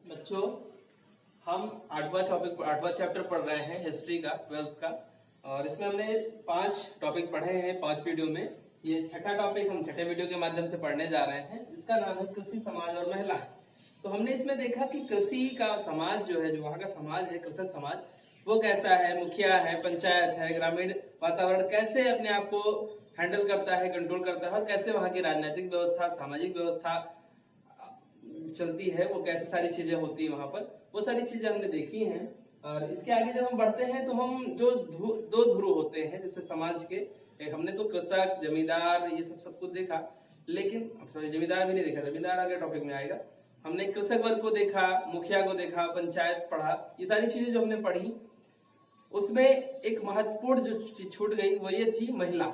बच्चों, हम आठवां चैप्टर पढ़ रहे हैं हिस्ट्री का, 12th का। और इसमें हमने 5 टॉपिक पढ़े हैं 5 वीडियो में। ये छठा टॉपिक हम छठे वीडियो के माध्यम से पढ़ने जा रहे हैं, जिसका नाम है कृषि समाज और महिलाएं। तो हमने इसमें देखा कि कृषि का समाज जो है, जो वहाँ का समाज है, कृषक समाज, वो कैसा है, मुखिया है, पंचायत है, ग्रामीण वातावरण कैसे अपने आप को हैंडल करता है, कंट्रोल करता है, और कैसे वहाँ की राजनीतिक व्यवस्था, सामाजिक व्यवस्था चलती है, वो कैसे सारी चीजें होती है वहां पर, वो सारी चीजें हमने देखी हैं। और इसके आगे जब हम बढ़ते हैं तो हम जो दो ध्रुव होते हैं जैसे समाज के, हमने तो कृषक, जमींदार, ये सब कुछ देखा, लेकिन सॉरी जमींदार भी नहीं देखा, जमींदार आगे टॉपिक में आएगा। हमने कृषक वर्ग को देखा, मुखिया को देखा, पंचायत पढ़ा, ये सारी चीजें जो हमने पढ़ी, उसमें एक महत्वपूर्ण जो चीज छूट गई वो ये थी महिला।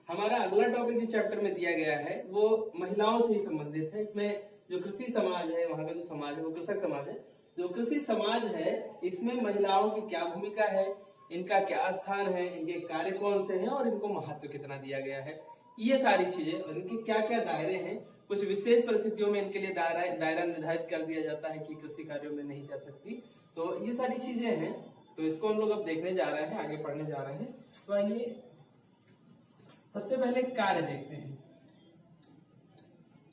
हमारा अगला टॉपिक जो चैप्टर में दिया गया है वो महिलाओं से ही संबंधित है। इसमें जो कृषि समाज है, वहां का जो समाज है वो कृषक समाज है। जो कृषि समाज है, इसमें महिलाओं की क्या भूमिका है, इनका क्या स्थान है, इनके कार्य कौन से हैं और इनको महत्व कितना दिया गया है, ये सारी चीजें, और इनके क्या क्या दायरे हैं। कुछ विशेष परिस्थितियों में इनके लिए दायरा निर्धारित कर दिया जाता है कि कृषि कार्यों में नहीं जा सकती। तो ये सारी चीजें हैं, तो इसको हम लोग अब देखने जा रहे हैं, आगे पढ़ने जा रहे हैं। तो आइए सबसे पहले कार्य देखते हैं।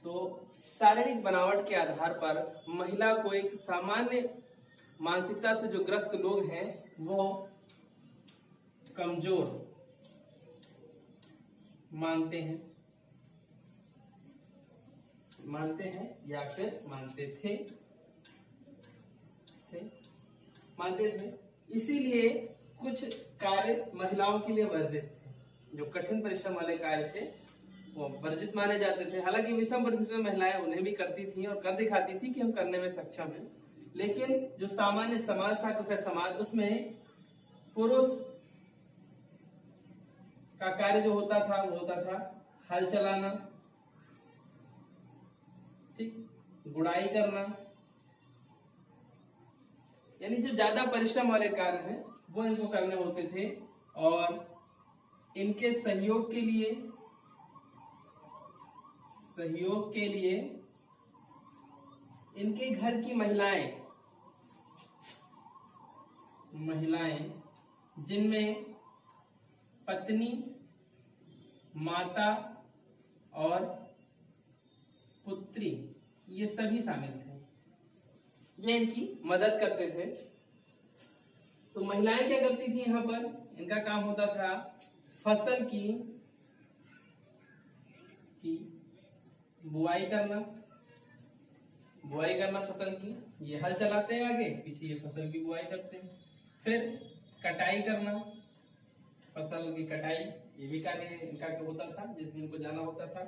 तो शारीरिक बनावट के आधार पर महिला को एक सामान्य मानसिकता से जो ग्रस्त लोग हैं वो कमजोर मानते हैं या फिर मानते थे। इसीलिए कुछ कार्य महिलाओं के लिए वर्जित थे। जो कठिन परिश्रम वाले कार्य थे वो वर्जित माने जाते थे। हालांकि विषम परिस्थितियों में महिलाएं उन्हें भी करती थी और कर दिखाती थी कि हम करने में सक्षम हैं, लेकिन जो सामान्य समाज था, कृषक समाज, उसमें पुरुष का कार्य जो होता था वो होता था हल चलाना, ठीक, गुड़ाई करना, यानी जो ज्यादा परिश्रम वाले कार्य हैं वो इनको करने होते थे। और इनके सहयोग के लिए इनके घर की महिलाएं जिनमें पत्नी, माता और पुत्री, ये सभी शामिल थे, ये इनकी मदद करते थे। तो महिलाएं क्या करती थी यहाँ पर, इनका काम होता था फसल की बुआई करना फसल की, ये हल चलाते हैं आगे पीछे, ये फसल की बुआई करते हैं। फिर कटाई करना, फसल की कटाई, ये भी कार्य इनका होता था, जिसमें इनको जाना होता था।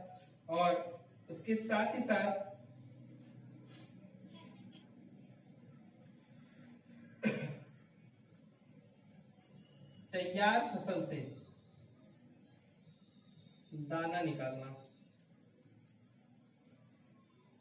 और उसके साथ ही साथ तैयार फसल से दाना निकालना,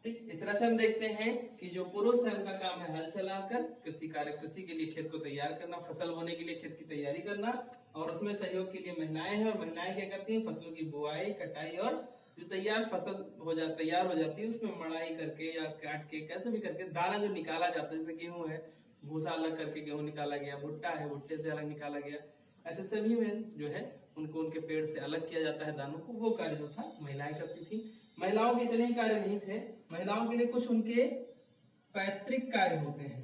ठीक। इस तरह से हम देखते हैं कि जो पुरुष है उनका काम है हल चलाकर कृषि के लिए खेत को तैयार करना, फसल बोने के लिए खेत की तैयारी करना, और उसमें सहयोग के लिए महिलाएं हैं। और महिलाएं क्या करती हैं, फसलों की बुआई, कटाई, और जो तैयार फसल तैयार हो जाती है उसमें मड़ाई करके या काट के, कैसे भी करके दाना जो निकाला जाता है, जैसे गेहूं है, भूसा अलग करके गेहूं निकाला गया, भुट्टा है, भुट्टे से अलग निकाला गया, ऐसे सभी में जो है उनको उनके पेड़ से अलग किया जाता है दानों को, वो कार्य जो था महिलाएं करती थी। महिलाओं के इतने ही कार्य नहीं थे, महिलाओं के लिए कुछ उनके पैतृक कार्य होते हैं।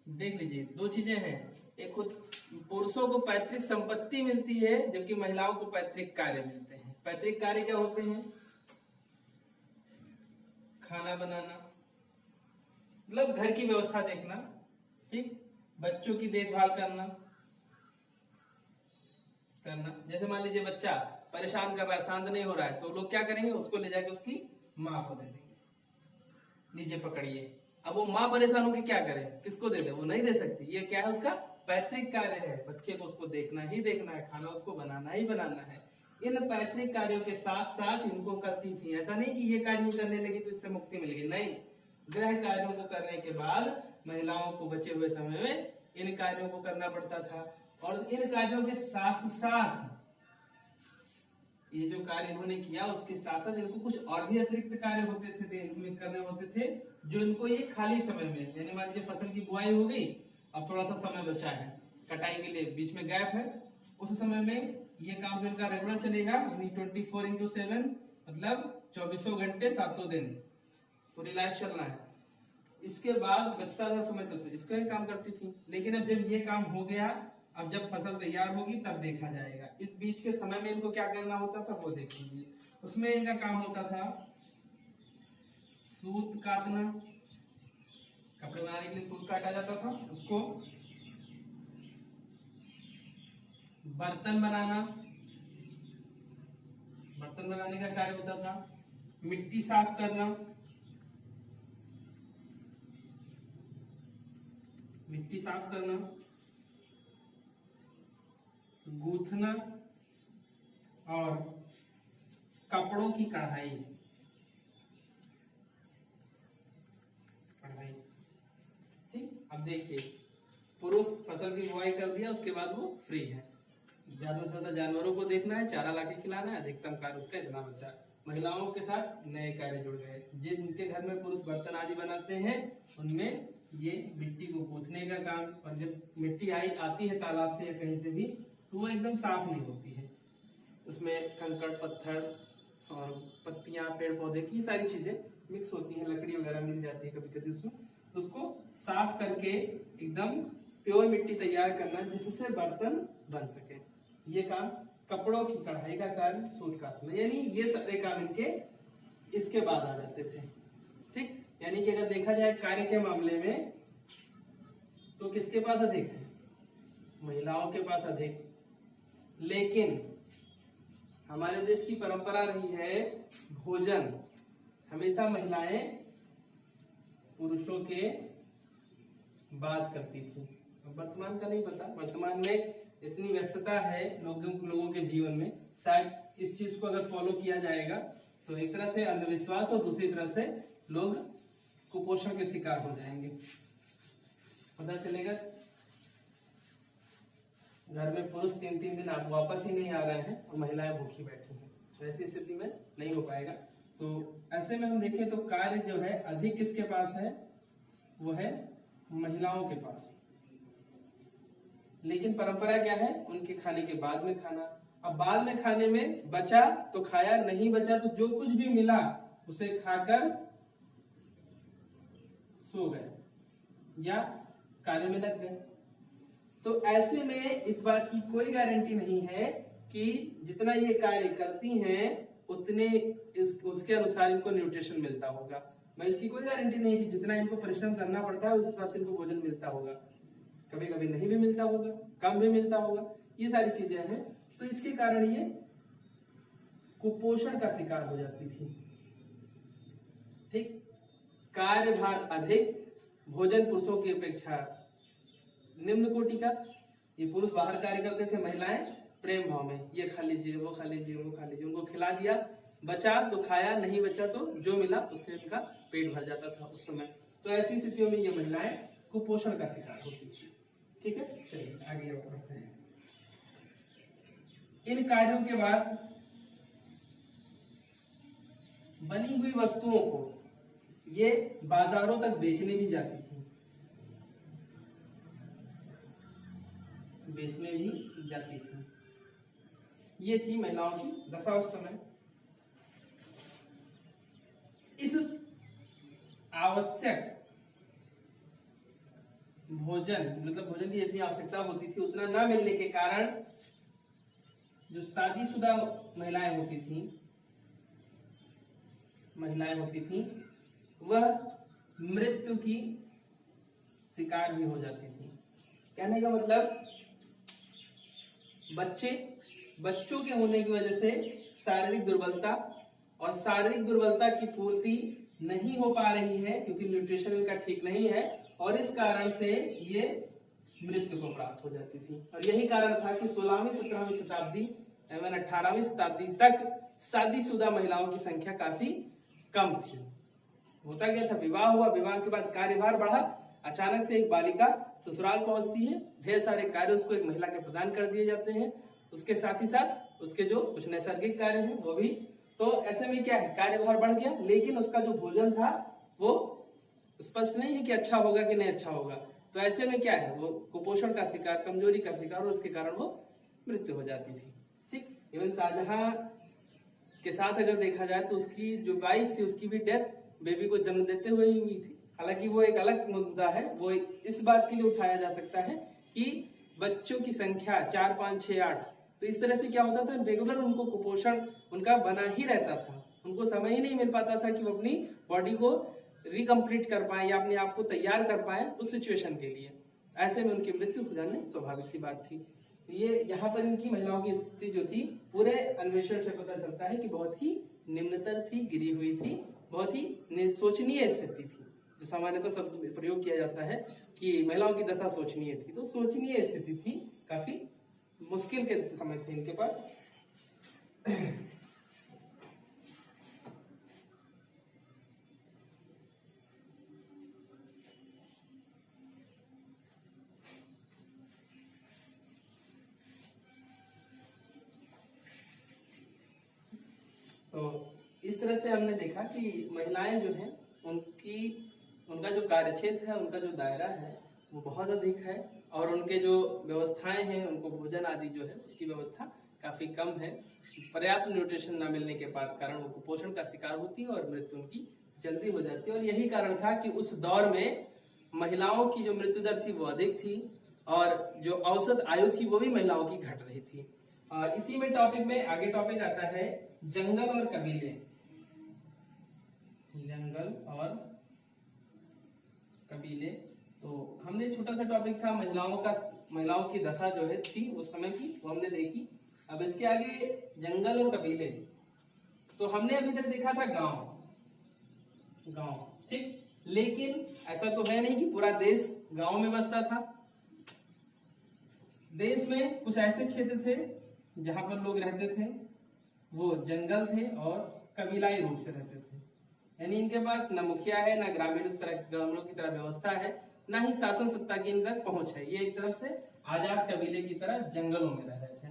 देख लीजिए, 2 चीजें हैं, एक खुद पुरुषों को पैतृक संपत्ति मिलती है, जबकि महिलाओं को पैतृक कार्य मिलते हैं। पैतृक कार्य क्या होते हैं, खाना बनाना, मतलब घर की व्यवस्था देखना, ठीक, बच्चों की देखभाल करना। जैसे मान लीजिए बच्चा परेशान कर रहा है, शांत नहीं हो रहा है, तो लोग क्या करेंगे, उसको ले जाके उसकी माँ को दे देंगे, लीजिए पकड़िए। अब वो माँ परेशान होकर क्या करे, किसको दे दे, वो नहीं दे सकती। ये क्या है, उसका पैतृक कार्य है, बच्चे को उसको देखना ही देखना है, खाना उसको बनाना ही बनाना है। इन पैतृक कार्यों के साथ साथ इनको करती थी। ऐसा नहीं कि ये कार्य करने लगी तो इससे मुक्ति मिल गई, नहीं। गृह कार्यों को करने के बाद महिलाओं को बचे हुए समय में इन कार्यों को करना पड़ता था। और इन कार्यों के साथ साथ ये जो कार्य इन्होंने किया उसके साथ साथ इनको कुछ और भी अतिरिक्त कार्य होते थे इनमें करने होते थे, जो इनको ये खाली समय में, यानी मान लीजिए फसल की बुआई हो गई, अब थोड़ा सा समय बचा है कटाई के लिए, बीच में गैप है, उस समय में ये काम जो इनका रेगुलर चलेगा, यानी 24x7 मतलब 24 घंटे 7 दिन पूरी लाइफ चलना है। इसके बाद बचता था समय तो इसका ही काम करती थी, लेकिन अब जब ये काम हो गया, अब जब फसल तैयार होगी तब देखा जाएगा। इस बीच के समय में इनको क्या करना होता था वो देख लीजिए। उसमें इनका काम होता था सूत काटना, कपड़े बनाने के लिए सूत काटा जाता था, उसको बर्तन बनाना, बर्तन बनाने का कार्य होता था, मिट्टी साफ करना, मिट्टी साफ करना, गूंथना और कपड़ों की कढ़ाई। ठीक, अब देखिए पुरुष फसल की बुआई कर दिया, उसके बाद वो फ्री है, ज्यादा से ज्यादा जानवरों को देखना है, चारा लाके खिलाना है, अधिकतम कार्य उसका इतना बचा। महिलाओं के साथ नए कार्य जुड़ गए, जिनके घर में पुरुष बर्तन आदि बनाते हैं उनमें ये मिट्टी को गूंथने का काम, और जब मिट्टी आती है तालाब से या कहीं से भी तो वो एकदम साफ नहीं होती है, उसमें कंकड़ पत्थर और पत्तियां पेड़ पौधे की सारी चीजें मिक्स होती हैं, लकड़ी वगैरह मिल जाती है कभी कभी उसमें, तो उसको साफ करके एकदम प्योर मिट्टी तैयार करना जिससे बर्तन बन सके। ये काम कपड़ों की कढ़ाई का कार्य, सूत काटना, यानी ये सारे काम इनके इसके बाद आ जाते थे। ठीक, यानी कि अगर देखा जाए कार्य के मामले में तो किसके पास अधिक है, महिलाओं के पास अधिक। लेकिन हमारे देश की परंपरा रही है भोजन हमेशा महिलाएं पुरुषों के बाद करती थी। वर्तमान का नहीं पता, वर्तमान में इतनी व्यस्तता है लोगों के जीवन में, शायद इस चीज को अगर फॉलो किया जाएगा तो एक तरह से अंधविश्वास और दूसरी तरह से लोग कुपोषण के शिकार हो जाएंगे। पता चलेगा घर में पुरुष 3-3 दिन आप वापस ही नहीं आ रहे हैं और महिलाएं भूखी बैठी हैं, तो ऐसी स्थिति में नहीं हो पाएगा। तो ऐसे में हम देखें तो कार्य जो है अधिक किसके पास है, वो है महिलाओं के पास। लेकिन परंपरा क्या है, उनके खाने के बाद में खाना। अब बाद में खाने में बचा तो खाया, नहीं बचा तो जो कुछ भी मिला उसे खाकर सो गए या कार्य में लग गए। तो ऐसे में इस बात की कोई गारंटी नहीं है कि जितना ये कार्य करती हैं उतने उसके अनुसार इनको न्यूट्रिशन मिलता होगा। मैं इसकी कोई गारंटी नहीं कि जितना इनको परिश्रम करना पड़ता है उस हिसाब से इनको भोजन मिलता होगा, कभी कभी नहीं भी मिलता होगा, कम भी मिलता होगा, ये सारी चीजें हैं। तो इसके कारण ये कुपोषण का शिकार हो जाती थी। ठीक, कार्यभार अधिक, भोजन पुरुषों की अपेक्षा निम्न कोटि का। ये पुरुष बाहर कार्य करते थे, महिलाएं प्रेम भाव में ये खा लीजिए, वो खा लीजिए, वो खा लीजिए, उनको खिला दिया, बचा तो खाया, नहीं बचा तो जो मिला उससे उनका पेट भर जाता था उस समय। तो ऐसी स्थितियों में ये महिलाएं कुपोषण का शिकार होती थी। ठीक है, चलिए आगे बढ़ते हैं। इन कार्यों के बाद बनी हुई वस्तुओं को ये बाजारों तक बेचने भी जाती थी, बेचने भी जाती थी। ये थी महिलाओं की दशा उस समय। इस आवश्यक भोजन, मतलब भोजन की जितनी आवश्यकता होती थी उतना ना मिलने के कारण जो शादीशुदा महिलाएं होती थी वह मृत्यु की शिकार भी हो जाती थी। कहने का मतलब बच्चों के होने की वजह से शारीरिक दुर्बलता, और शारीरिक दुर्बलता की पूर्ति नहीं हो पा रही है क्योंकि न्यूट्रिशन इनका ठीक नहीं है, और इस कारण से ये मृत्यु को प्राप्त हो जाती थी। और यही कारण था कि 16वीं 17वीं शताब्दी एवं 18वीं शताब्दी तक शादीशुदा महिलाओं की संख्या काफी कम थी। होता क्या था, विवाह हुआ, विवाह के बाद कार्यभार बढ़ा, अचानक से एक बालिका ससुराल पहुंचती है, ढेर सारे कार्य उसको एक महिला के प्रदान कर दिए जाते हैं, उसके साथ ही साथ उसके जो कुछ नैसर्गिक कार्य हैं वो भी, तो ऐसे में क्या है, कार्यभार बढ़ गया, लेकिन उसका जो भोजन था वो स्पष्ट नहीं है कि अच्छा होगा कि नहीं अच्छा होगा। तो ऐसे में क्या है, वो कुपोषण का शिकार, कमजोरी का शिकार, और उसके कारण वो मृत्यु हो जाती थी। ठीक, इवन शाहजहां के साथ अगर देखा जाए तो उसकी जो वाइफ थी उसकी भी डेथ बेबी को जन्म देते हुए ही हुई थी। हालांकि वो एक अलग मुद्दा है, वो इस बात के लिए उठाया जा सकता है कि बच्चों की संख्या 4, 5, 6, 8, तो इस तरह से क्या होता था, रेगुलर उनको कुपोषण उनका बना ही रहता था, उनको समय ही नहीं मिल पाता था कि वो अपनी बॉडी को रिकम्प्लीट कर पाए या अपने आप को तैयार कर पाए उस सिचुएशन के लिए। ऐसे में उनकी मृत्यु हो जाने स्वाभाविक सी बात थी। ये यहाँ पर इनकी महिलाओं की स्थिति जो थी पूरे अन्वेषण से पता चलता है कि बहुत ही निम्नतर थी, गिरी हुई थी, बहुत ही शोचनीय स्थिति थी। जो सामान्यतः शब्द प्रयोग किया जाता है कि महिलाओं की दशा शोचनीय थी, तो शोचनीय स्थिति थी, काफी मुश्किल के समय थे इनके पास। तो इस तरह से हमने देखा कि महिलाएं जो हैं उनका जो कार्यक्षेत्र है, उनका जो दायरा है वो बहुत अधिक है, और उनके जो व्यवस्थाएं हैं, उनको भोजन आदि जो है उसकी व्यवस्था काफी कम है। पर्याप्त न्यूट्रिशन न मिलने के कारण वो कुपोषण का शिकार होती है और मृत्यु उनकी जल्दी हो जाती है। और यही कारण था कि उस दौर में महिलाओं की जो मृत्यु दर थी वो अधिक थी, और जो औसत आयु थी वो भी महिलाओं की घट रही थी। और इसी में टॉपिक में आगे टॉपिक आता है जंगल और कबीले। जंगल और कबीले, तो हमने छोटा सा टॉपिक था महिलाओं की दशा जो है थी उस समय की, वो हमने देखी। अब इसके आगे जंगल और कबीले, तो हमने अभी तक देखा था गांव, ठीक, लेकिन ऐसा तो है नहीं कि पूरा देश गांव में बसता था। देश में कुछ ऐसे क्षेत्र थे जहां पर लोग रहते थे, वो जंगल थे और कबीलाई रूप से रहते थे, यानी इनके पास न मुखिया है, न ग्रामीण ग्रामीणों की तरह व्यवस्था है, न ही शासन सत्ता की इन तक पहुंच है। ये एक तरफ से आजाद कबीले की तरह जंगलों में रह रहे थे।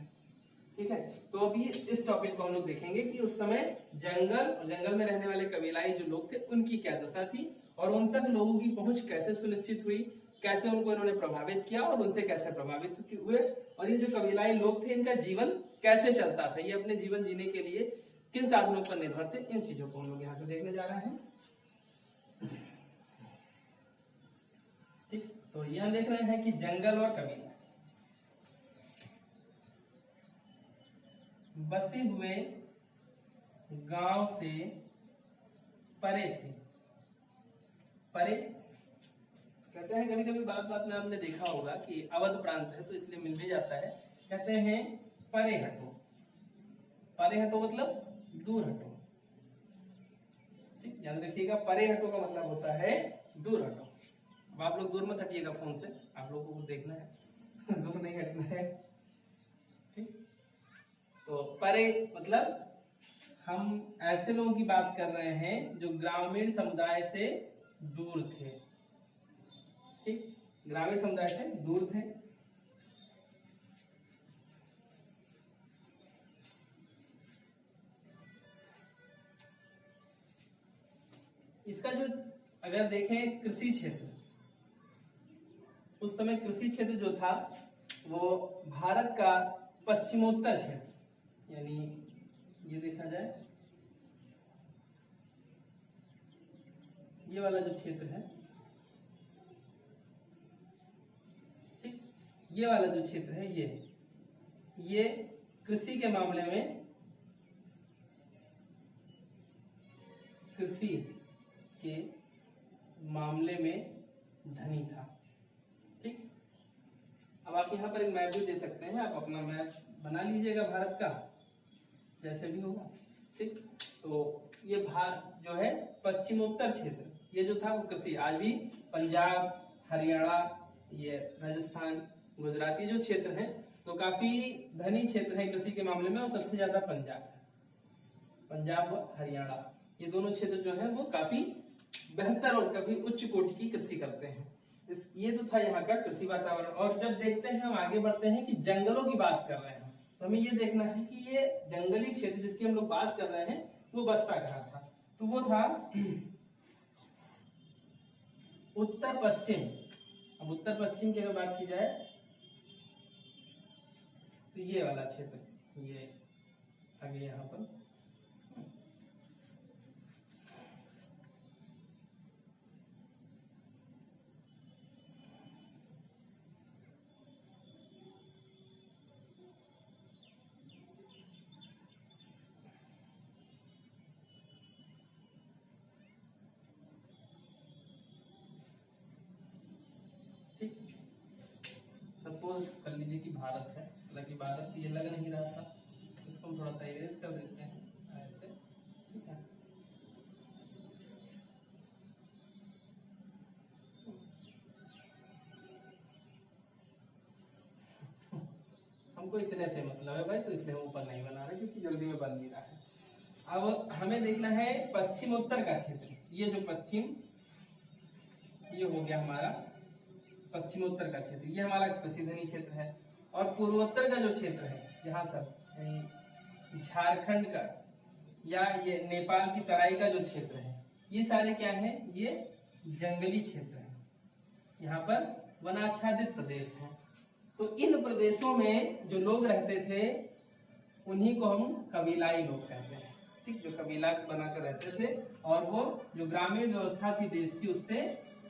ठीक है, तो अभी इस टॉपिक को हम लोग देखेंगे कि उस समय जंगल में रहने वाले कबीलाई जो लोग थे उनकी क्या दशा थी, और उन तक लोगों की पहुंच कैसे सुनिश्चित हुई, कैसे उनको इन्होंने प्रभावित किया और उनसे कैसे प्रभावित हुए, और ये जो कबीलाई लोग थे इनका जीवन कैसे चलता था, ये अपने जीवन जीने के लिए किन साधनों पर निर्भर थे, इन चीजों को हम लोग यहाँ से देखने जा रहे हैं। ठीक, तो ये हम देख रहे हैं कि जंगल और कबीला बसे हुए गांव से परे थे। परे कहते हैं, कभी कभी बात में आपने देखा होगा कि अवध प्रांत है तो इसलिए मिल भी जाता है, कहते हैं परे हटो। परे हटो मतलब दूर हटो। ठीक, याद रखिएगा, परे हटो का मतलब होता है दूर हटो। अब आप लोग दूर मत हटिएगा फोन से, आप लोगों को देखना है दूर नहीं हटना है। ठीक, तो परे मतलब हम ऐसे लोगों की बात कर रहे हैं जो ग्रामीण समुदाय से दूर थे। ठीक, ग्रामीण समुदाय से दूर थे। इसका जो अगर देखें कृषि क्षेत्र, उस समय कृषि क्षेत्र जो था वो भारत का पश्चिमोत्तर क्षेत्र, यानी ये देखा जाए ये वाला जो क्षेत्र है, ठीक, ये वाला जो क्षेत्र है ये कृषि के मामले में, कृषि के मामले में धनी था। ठीक, अब आप यहाँ पर एक मैप भी दे सकते हैं, आप अपना मैप बना लीजिएगा भारत का, जैसे भी होगा। ठीक, तो ये भारत जो है पश्चिमोत्तर क्षेत्र, ये जो था वो कृषि, आज भी पंजाब, हरियाणा, ये राजस्थान, गुजराती जो क्षेत्र हैं तो काफी धनी क्षेत्र है कृषि के मामले में, और सबसे ज्यादा पंजाब व हरियाणा, ये दोनों क्षेत्र जो है वो काफी बेहतर और काफी उच्च कोटि की कृषि करते हैं। ये तो था यहाँ का कृषि वातावरण। और जब देखते हैं हम आगे बढ़ते हैं कि जंगलों की बात कर रहे हैं, तो हमें ये देखना है कि ये जंगली क्षेत्र जिसकी हम लोग बात कर रहे हैं वो बसता कहाँ था। तो वो था उत्तर पश्चिम। अब उत्तर पश्चिम की अगर बात की जाए तो ये वाला क्षेत्र, ये आगे यहाँ पर सपोज कर लीजिए कि भारत है, हालांकि भारत ये लग नहीं रहा था, इसको हम थोड़ा सा इरेज कर देते हैं ऐसे, ठीक है। हमको इतने से मतलब है भाई, तो इसलिए हम ऊपर नहीं बना रहे क्योंकि जल्दी में बन नहीं रहा है। अब हमें देखना है पश्चिम उत्तर का क्षेत्र। ये जो पश्चिम, ये हो गया हमारा पश्चिमोत्तर का क्षेत्र, ये हमारा प्रसिद्धनी क्षेत्र है। और पूर्वोत्तर का जो क्षेत्र है, यहाँ सब झारखंड का या ये नेपाल की तराई का जो क्षेत्र है, ये सारे क्या है, ये जंगली क्षेत्र है। यहाँ पर वनाच्छादित प्रदेश है। तो इन प्रदेशों में जो लोग रहते थे उन्हीं को हम कबीलाई लोग कहते हैं, ठीक, जो कबीला बनाकर रहते थे और वो जो ग्रामीण व्यवस्था थी देश की उससे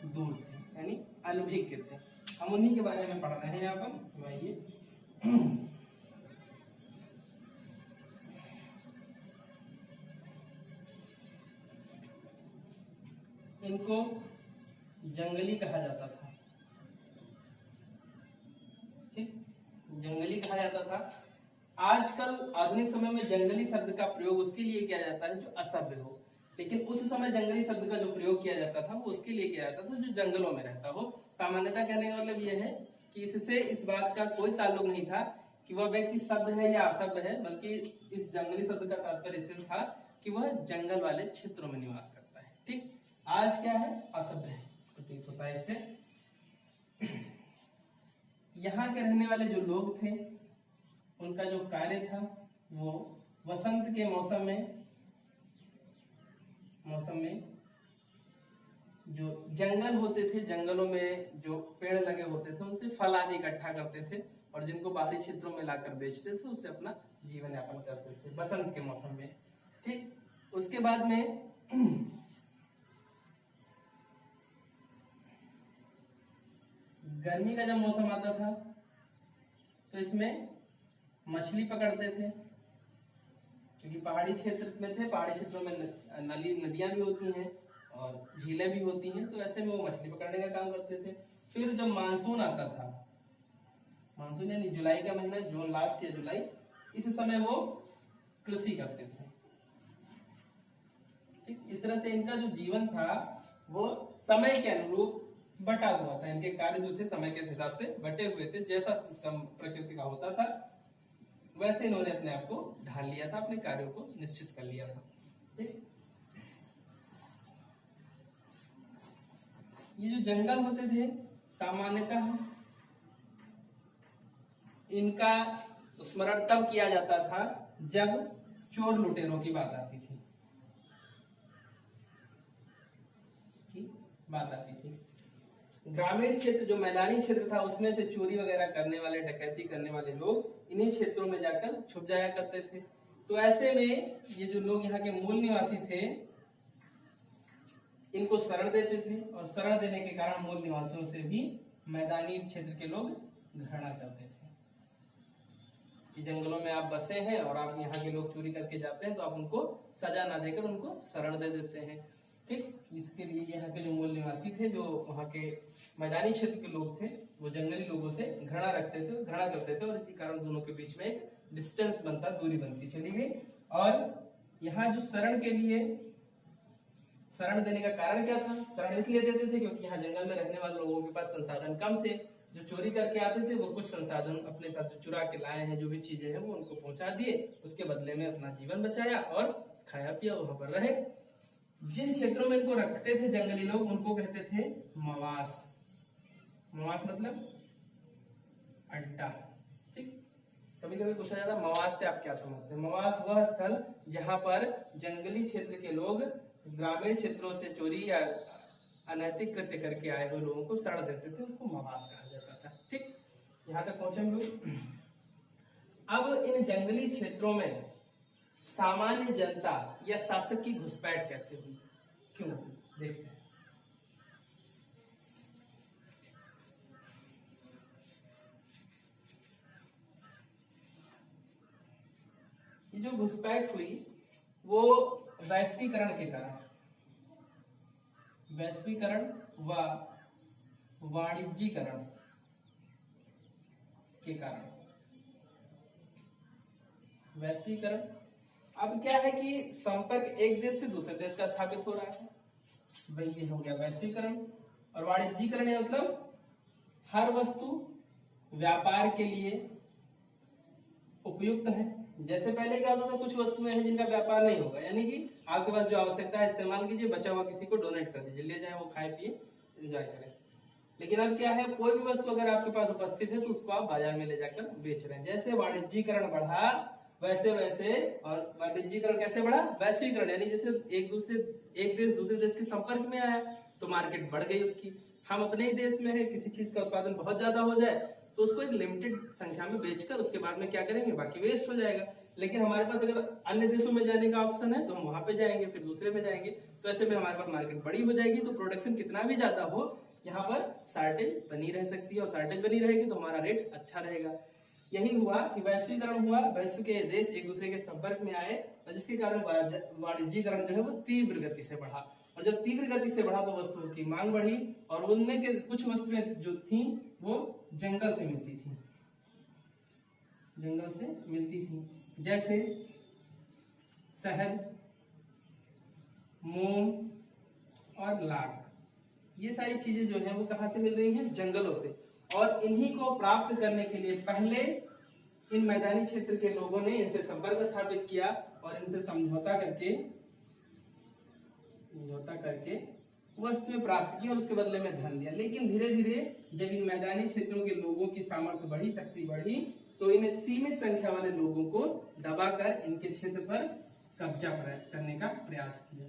दूर थे, यानी अनभिज्ञ थे। हम उन्हीं के बारे में पढ़ रहे हैं यहाँ पर। तो आइए इनको जंगली कहा जाता था, ठीक, जंगली कहा जाता था। आजकल आधुनिक समय में जंगली शब्द का प्रयोग उसके लिए किया जाता है जो असभ्य हो, लेकिन उस समय जंगली शब्द का जो प्रयोग किया जाता था वो उसके लिए किया जाता था जो जंगलों में रहता हो। सामान्यतः कहने का मतलब यह है कि इससे इस बात का कोई ताल्लुक नहीं था कि वह व्यक्ति सभ्य है या असभ्य है, बल्कि इस जंगली शब्द का तात्पर्य इससे था कि वह जंगल वाले क्षेत्रों में निवास करता है, ठीक। आज क्या है, असभ्य है, प्रतीत होता है इससे। यहाँ के रहने वाले जो लोग थे उनका जो कार्य था वो वसंत के मौसम में जो जंगल होते थे, जंगलों में जो पेड़ लगे होते थे उनसे फल आदि इकट्ठा करते थे और जिनको बाहरी क्षेत्रों में लाकर बेचते थे, उससे अपना जीवन यापन करते थे बसंत के मौसम में, ठीक। उसके बाद में गर्मी का जब मौसम आता था तो इसमें मछली पकड़ते थे, क्योंकि पहाड़ी क्षेत्र में थे, पहाड़ी क्षेत्रों में नदियां भी होती हैं और झीलें भी होती हैं, तो ऐसे में वो मछली पकड़ने का काम करते थे। फिर जब मानसून आता था, मानसून यानी जुलाई का महीना, जून लास्ट या जुलाई, इस समय वो कृषि करते थे, ठीक। इस तरह से इनका जो जीवन था वो समय के अनुरूप बटा हुआ था। इनके कार्य जो थे समय के हिसाब से बटे हुए थे, जैसा सिस्टम प्रकृति का होता था वैसे इन्होंने अपने आप को ढाल लिया था, अपने कार्यों को निश्चित कर लिया था, ठीक। ये जो जंगल होते थे सामान्यतः इनका स्मरण तब किया जाता था जब चोर लुटेरों की बात आती थी, ग्रामीण क्षेत्र जो मैदानी क्षेत्र था उसमें से चोरी वगैरह करने वाले, डकैती करने वाले लोग इन्हीं क्षेत्रों में जाकर छुप जाया करते थे। तो ऐसे में ये जो लोग यहाँ के मूल निवासी थे इनको शरण देते थे और शरण देने के कारण मूल निवासियों से भी मैदानी क्षेत्र के लोग घृणा करते थे कि जंगलों में आप बसे हैं और आप यहाँ के लोग चोरी करके जाते हैं तो आप उनको सजा ना देकर उनको शरण दे देते हैं, ठीक। इसके लिए यहाँ के जो मूल निवासी थे, जो वहाँ के मैदानी क्षेत्र के लोग थे, वो जंगली लोगों से घृणा रखते थे, घृणा करते थे और इसी कारण दोनों के बीच में एक डिस्टेंस बनता, दूरी बनती चली गई। और यहाँ जो शरण के लिए शरण देने का कारण क्या था, शरण इसलिए देते थे क्योंकि यहाँ जंगल में रहने वाले लोगों के पास संसाधन कम थे। जो चोरी करके आते थे वो कुछ संसाधन अपने साथ जो चुरा के लाए हैं, जो भी चीजें हैं वो उनको पहुंचा दिए, उसके बदले में अपना जीवन बचाया और खाया पिया, वहां पर रहे। जिन क्षेत्रों में इनको रखते थे जंगली लोग उनको कहते थे मवास। मवास मतलब अड्डा, ठीक। कभी कभी पूछा जाता है मवास से आप क्या समझते हैं? मवास वह स्थल जहां पर जंगली क्षेत्र के लोग ग्रामीण क्षेत्रों से चोरी या अनैतिक कृत्य करके आए हुए लोगों को शरण देते थे, उसको मवास कहा जाता था। ठीक, यहाँ तक पहुंचे हम लोग। अब इन जंगली क्षेत्रों में सामान्य जनता या शासक की घुसपैठ कैसे हुई, क्यों हुई, देखते हैं। ये जो घुसपैठ हुई वो वैश्वीकरण के कारण, वैश्वीकरण व वाणिज्यीकरण के कारण। वैश्वीकरण, अब क्या है कि संपर्क एक देश से दूसरे देश का स्थापित हो रहा है, भाई ये हो गया वैश्वीकरण। और वाणिज्यीकरण मतलब हर वस्तु व्यापार के लिए उपयुक्त है। जैसे पहले क्या होता था, कुछ वस्तुएं हैं जिनका व्यापार नहीं होगा, यानी कि आपके पास जो आवश्यकता है इस्तेमाल कीजिए, बचा हुआ किसी को डोनेट कर दीजिए, ले जाए वो खाए पिए एंजॉय करें। लेकिन अब क्या है, कोई भी वस्तु अगर आपके पास उपस्थित है तो उसको आप बाजार में ले जाकर बेच रहे हैं। जैसे वाणिज्यीकरण बढ़ा वैसे वैसे, और वाणिज्यीकरण कैसे बढ़ा, वैश्वीकरण, यानी जैसे एक देश दूसरे देश के संपर्क में आया तो मार्केट बढ़ गई उसकी। हम अपने ही देश में है, किसी चीज का उत्पादन बहुत ज्यादा हो जाए तो उसको एक लिमिटेड संख्या में बेचकर उसके बाद में क्या करेंगे, बाकी वेस्ट हो जाएगा। लेकिन हमारे पास अगर अन्य देशों में जाने का ऑप्शन है तो हम वहां पे जाएंगे, फिर दूसरे में जाएंगे, तो ऐसे में हमारे पास मार्केट बड़ी हो जाएगी। तो प्रोडक्शन कितना भी ज्यादा हो, यहाँ पर शार्टेज बनी रह सकती है, और शार्टेज बनी रहेगी तो हमारा रेट अच्छा रहेगा। यही हुआ कि वैश्वीकरण हुआ, वैश्व के देश एक दूसरे के संपर्क में आए, और जिसके कारण वाणिज्यीकरण जो है वो तीव्र गति से बढ़ा। और जब तीव्र गति से बढ़ा तो वस्तुओं की मांग बढ़ी, और उनमें के कुछ वस्तुएं जो थी वो जंगल से मिलती थी, जंगल से मिलती थी, जैसे शहद, मोम और लाख। ये सारी चीजें जो है वो कहां से मिल रही हैं, जंगलों से। और इन्हीं को प्राप्त करने के लिए पहले इन मैदानी क्षेत्र के लोगों ने इनसे संपर्क स्थापित किया और इनसे समझौता करके वस्तुएं प्राप्त की और उसके बदले में धन दिया। लेकिन धीरे धीरे जब इन मैदानी क्षेत्रों के लोगों की सामर्थ्य बढ़ी, शक्ति बढ़ी, तो इन्हें सीमित संख्या वाले लोगों को दबाकर इनके क्षेत्र पर कब्जा करने का प्रयास किया,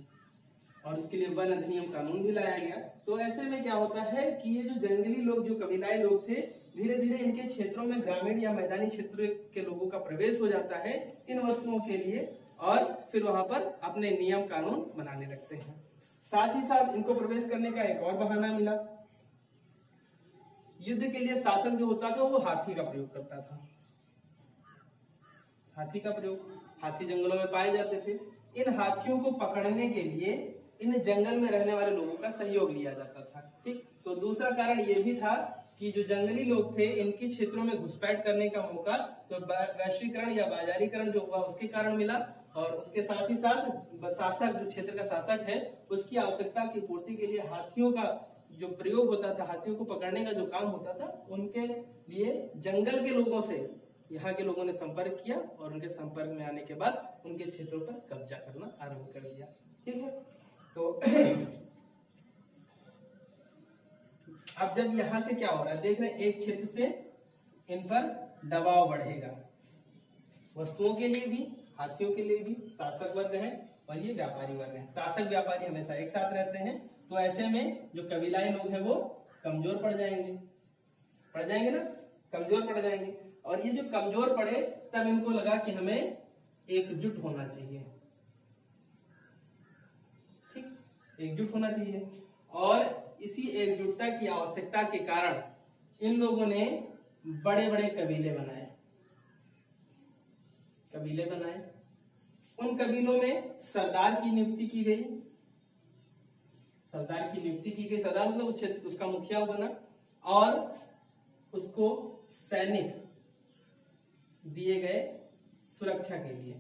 और उसके लिए वन अधिनियम कानून भी लाया गया। तो ऐसे में क्या होता है कि ये जो जंगली लोग, जो कबीलाई लोग थे, धीरे धीरे इनके क्षेत्रों में ग्रामीण या मैदानी क्षेत्र के लोगों का प्रवेश हो जाता है इन वस्तुओं के लिए, और फिर वहां पर अपने नियम कानून बनाने लगते हैं। साथ ही साथ इनको प्रवेश करने का एक और बहाना मिला। युद्ध के लिए शासक जो होता था वो हाथी का प्रयोग करता था। हाथी का प्रयोग, हाथी जंगलों में पाए जाते थे। इन हाथियों को पकड़ने के लिए इन जंगल में रहने वाले लोगों का सहयोग लिया जाता था। ठीक, तो दूसरा कारण ये भी था कि जो जंगली लोग थे इनके क्षेत्रों में घुसपैठ करने का मौका तो वैश्वीकरण या बाजारीकरण जो हुआ उसके कारण मिला, और उसके साथ ही साथ शासक, जो क्षेत्र का शासक है, उसकी आवश्यकता की पूर्ति के लिए हाथियों का जो प्रयोग होता था, हाथियों को पकड़ने का जो काम होता था, उनके लिए जंगल के लोगों से यहाँ के लोगों ने संपर्क किया, और उनके संपर्क में आने के बाद उनके क्षेत्रों पर कब्जा करना आरंभ कर दिया। ठीक है, तो अब जब यहाँ से क्या हो रहा है, देख रहे हैं, एक क्षेत्र से इन पर दबाव बढ़ेगा, वस्तुओं के लिए भी, हाथियों के लिए भी। शासक वर्ग है और ये व्यापारी वर्ग है। शासक व्यापारी हमेशा एक साथ रहते हैं, तो ऐसे में जो कबीलाई लोग हैं वो कमजोर पड़ जाएंगे ना, कमजोर पड़ जाएंगे। और ये जो कमजोर पड़े, तब इनको लगा कि हमें एकजुट होना चाहिए। ठीक, एकजुट होना चाहिए, और इसी एकजुटता की आवश्यकता के कारण इन लोगों ने बड़े बड़े कबीले बनाए। उन कबीलों में सरदार की नियुक्ति की गई। सरदार मतलब उस क्षेत्र, उसका मुखिया बना, और उसको सैनिक दिए गए सुरक्षा के लिए।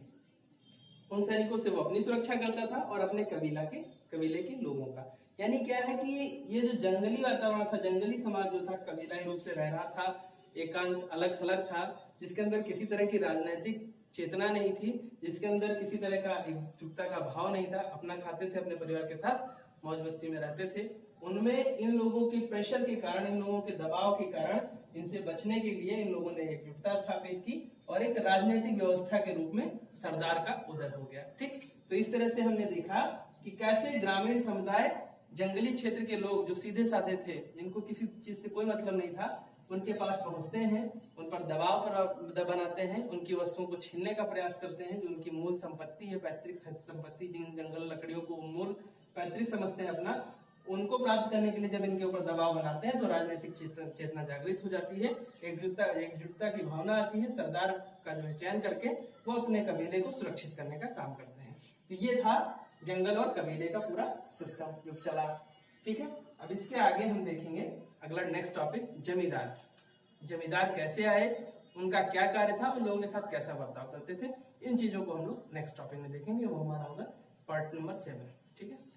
उन सैनिकों से वो अपनी सुरक्षा करता था और अपने कबीले के लोगों का। यानी क्या है कि ये जो जंगली वातावरण था, जंगली समाज जो था, कबीलाई रूप से रह रहा था, एकांत अलग थलग था, जिसके अंदर किसी तरह की राजनीतिक चेतना नहीं थी, जिसके अंदर किसी तरह का एकजुटता का भाव नहीं था, अपना खाते थे, अपने परिवार के साथ मौज मस्ती में रहते थे, उनमें इन लोगों के प्रेशर के कारण, इन लोगों के दबाव के कारण, इनसे बचने के लिए इन लोगों ने एकजुटता स्थापित की और एक राजनीतिक व्यवस्था के रूप में सरदार का उदय हो गया। ठीक, तो इस तरह से हमने देखा कि कैसे ग्रामीण समुदाय, जंगली क्षेत्र के लोग जो सीधे साधे थे, जिनको किसी चीज से कोई मतलब नहीं था, उनके पास पहुंचते हैं, उन पर दबाव बनाते हैं, उनकी वस्तुओं को छीनने का प्रयास करते हैं, जो उनकी मूल संपत्ति है, पैतृक संपत्ति, जिन जंगल लकड़ियों को मूल पैतृक समझते हैं अपना, उनको प्राप्त करने के लिए जब इनके ऊपर दबाव बनाते हैं तो राजनीतिक चेतना जागृत हो जाती है, एकजुटता की भावना आती है, सरदार का जो है चयन करके वो अपने कबीले को सुरक्षित करने का काम करते हैं। तो ये था जंगल और कबीले का पूरा सिस्टम जो चला। ठीक है, अब इसके आगे हम देखेंगे अगला नेक्स्ट टॉपिक, जमींदार। जमींदार कैसे आए, उनका क्या कार्य था, उन लोगों के साथ कैसा बर्ताव करते थे, इन चीजों को हम लोग नेक्स्ट टॉपिक में देखेंगे। वो हमारा होगा पार्ट नंबर 7। ठीक है।